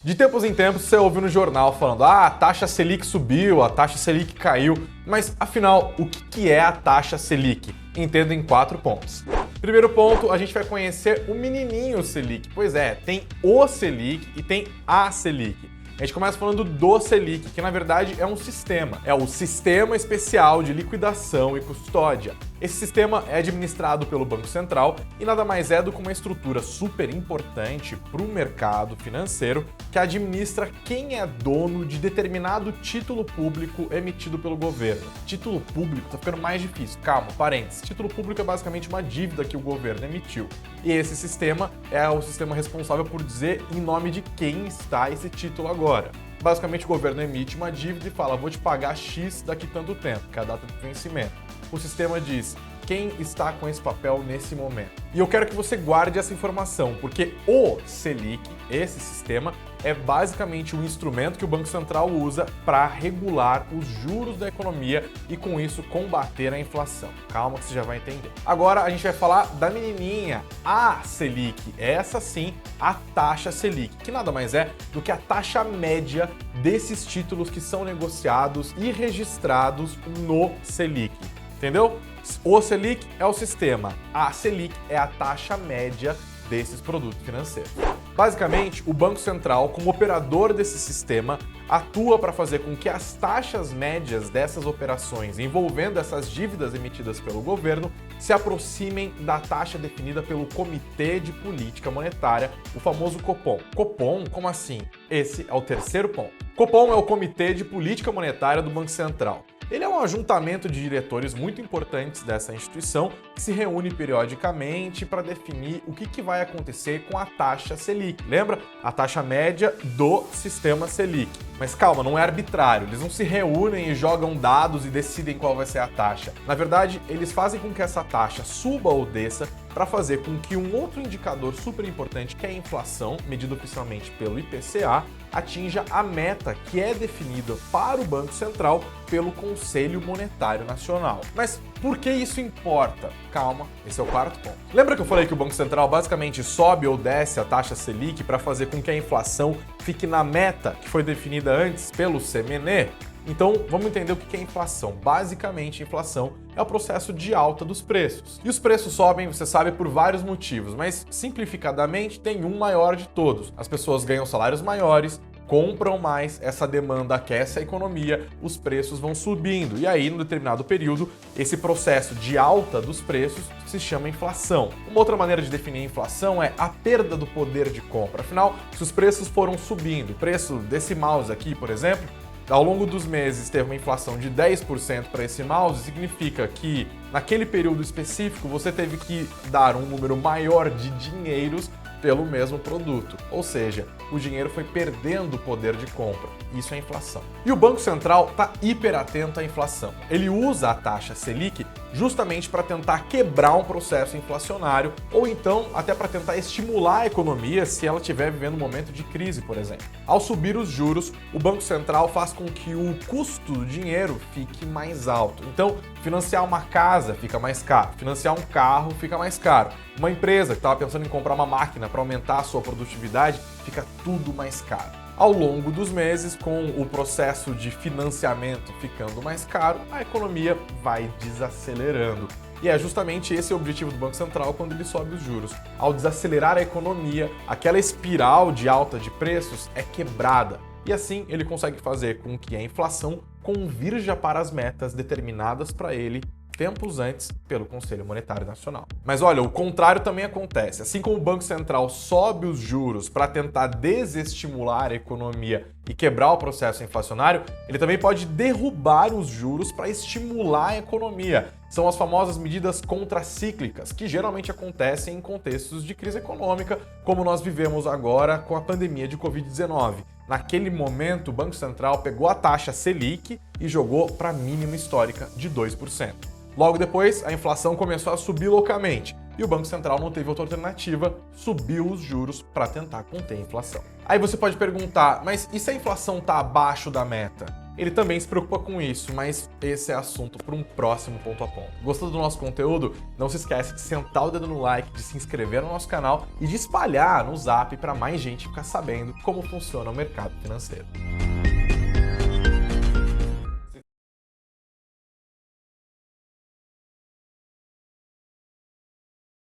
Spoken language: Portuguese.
De tempos em tempos você ouve no jornal falando a taxa Selic subiu, a taxa Selic caiu, mas afinal, o que é a taxa Selic? Entendo em 4 pontos. Primeiro ponto, a gente vai conhecer o menininho Selic. Pois é, tem o Selic e tem a Selic. A gente começa falando do Selic, que na verdade é um sistema. É o Sistema Especial de Liquidação e Custódia. Esse sistema é administrado pelo Banco Central e nada mais é do que uma estrutura super importante para o mercado financeiro que administra quem é dono de determinado título público emitido pelo governo. Título público tá ficando mais difícil. Calma, parênteses. Título público é basicamente uma dívida que o governo emitiu. E esse sistema é o sistema responsável por dizer em nome de quem está esse título agora. Basicamente, o governo emite uma dívida e fala, vou te pagar X daqui tanto tempo, que é a data de vencimento. O sistema diz quem está com esse papel nesse momento. E eu quero que você guarde essa informação, porque o Selic, esse sistema, é basicamente um instrumento que o Banco Central usa para regular os juros da economia e, com isso, combater a inflação. Calma que você já vai entender. Agora a gente vai falar da menininha, a Selic. Essa sim, a taxa Selic, que nada mais é do que a taxa média desses títulos que são negociados e registrados no Selic. Entendeu? O Selic é o sistema, a Selic é a taxa média desses produtos financeiros. Basicamente, o Banco Central, como operador desse sistema, atua para fazer com que as taxas médias dessas operações envolvendo essas dívidas emitidas pelo governo se aproximem da taxa definida pelo Comitê de Política Monetária, o famoso Copom. Copom? Como assim? Esse é o terceiro ponto. Copom é o Comitê de Política Monetária do Banco Central. Ele é um ajuntamento de diretores muito importantes dessa instituição que se reúne periodicamente para definir o que vai acontecer com a taxa Selic. Lembra? A taxa média do sistema Selic. Mas calma, não é arbitrário. Eles não se reúnem e jogam dados e decidem qual vai ser a taxa. Na verdade, eles fazem com que essa taxa suba ou desça para fazer com que um outro indicador super importante, que é a inflação, medida oficialmente pelo IPCA, atinja a meta que é definida para o Banco Central pelo Conselho Monetário Nacional. Mas por que isso importa? Calma, esse é o quarto ponto. Lembra que eu falei que o Banco Central basicamente sobe ou desce a taxa Selic para fazer com que a inflação fique na meta que foi definida antes pelo CMN? Então, vamos entender o que é inflação. Basicamente, inflação é o processo de alta dos preços. E os preços sobem, você sabe, por vários motivos, mas simplificadamente tem um maior de todos. As pessoas ganham salários maiores, compram mais, essa demanda aquece a economia, os preços vão subindo. E aí, num determinado período, esse processo de alta dos preços se chama inflação. Uma outra maneira de definir a inflação é a perda do poder de compra. Afinal, se os preços foram subindo, o preço desse mouse aqui, por exemplo, ao longo dos meses teve uma inflação de 10% para esse mouse, significa que naquele período específico você teve que dar um número maior de dinheiros pelo mesmo produto. Ou seja, o dinheiro foi perdendo o poder de compra. Isso é inflação. E o Banco Central está hiper atento à inflação. Ele usa a taxa Selic justamente para tentar quebrar um processo inflacionário ou então até para tentar estimular a economia se ela estiver vivendo um momento de crise, por exemplo. Ao subir os juros, o Banco Central faz com que o custo do dinheiro fique mais alto. Então, financiar uma casa fica mais caro, financiar um carro fica mais caro. Uma empresa que estava pensando em comprar uma máquina para aumentar a sua produtividade, fica tudo mais caro. Ao longo dos meses, com o processo de financiamento ficando mais caro, a economia vai desacelerando. E é justamente esse o objetivo do Banco Central quando ele sobe os juros. Ao desacelerar a economia, aquela espiral de alta de preços é quebrada. E assim ele consegue fazer com que a inflação convirja para as metas determinadas para ele tempos antes pelo Conselho Monetário Nacional. Mas olha, o contrário também acontece. Assim como o Banco Central sobe os juros para tentar desestimular a economia e quebrar o processo inflacionário, ele também pode derrubar os juros para estimular a economia. São as famosas medidas contracíclicas, que geralmente acontecem em contextos de crise econômica, como nós vivemos agora com a pandemia de Covid-19. Naquele momento, o Banco Central pegou a taxa Selic e jogou para a mínima histórica de 2%. Logo depois, a inflação começou a subir loucamente e o Banco Central não teve outra alternativa, subiu os juros para tentar conter a inflação. Aí você pode perguntar, mas e se a inflação está abaixo da meta? ele também se preocupa com isso, mas esse é assunto para um próximo ponto a ponto. Gostou do nosso conteúdo? Não se esquece de sentar o dedo no like, de se inscrever no nosso canal e de espalhar no Zap para mais gente ficar sabendo como funciona o mercado financeiro.